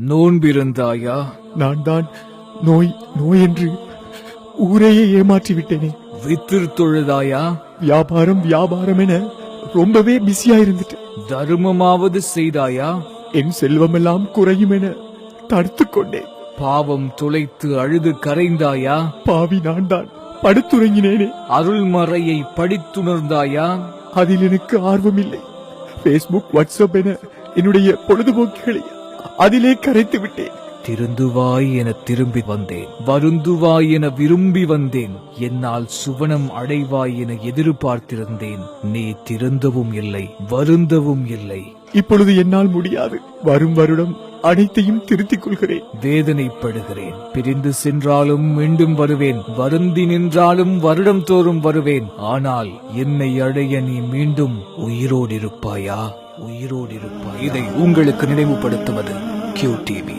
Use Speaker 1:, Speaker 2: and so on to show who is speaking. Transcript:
Speaker 1: நோன்பிருந்தாயா?
Speaker 2: நான் தான் நோய் நோய் என்று ஊரையே ஏமாற்றி விட்டேனே.
Speaker 1: வித்திர் தொழுதாயா?
Speaker 2: வியாபாரம் வியாபாரம் என ரொம்பவே பிஸியா இருந்துட்டேன்.
Speaker 1: தர்மமாவது செய்தாயா?
Speaker 2: என் செல்வமெல்லாம் குறையும் என தடுத்து கொண்டேன்.
Speaker 1: பாவம் துளைத்து அழுது கரைந்தாயா?
Speaker 2: பாவி நான் தான் படுத்துறங்கினேனே.
Speaker 1: அருள்மறையை படித்துணர்ந்தாயா?
Speaker 2: அதில் எனக்கு ஆர்வமில்லை. பேஸ்புக் வாட்ஸ்அப் என என்னுடைய பொழுதுபோக்குகளை அதிலே கரைத்து விட்டேன்.
Speaker 1: திருந்துவாய் என திரும்பி வந்தேன், வருந்துவாய் என விரும்பி வந்தேன், என்னால் சுவனம் அடைவாய் என எதிர்பார்த்திருந்தேன். நீ திருந்தவும் இல்லை, வருந்தவும் இல்லை.
Speaker 2: இப்பொழுது என்னால் முடியாது. வரும் வருடம் அனைத்தையும் திருத்திக் கொள்கிறேன்.
Speaker 1: வேதனைப்படுகிறேன். பிரிந்து சென்றாலும் மீண்டும் வருவேன், வருந்தி நின்றாலும் வருடம் தோறும் வருவேன். ஆனால் என்னை அடைய நீ மீண்டும் உயிரோடு இருப்பாயா? உயிரோடு இருப்பாய். இதை உங்களுக்கு நினைவுபடுத்துவது QTV.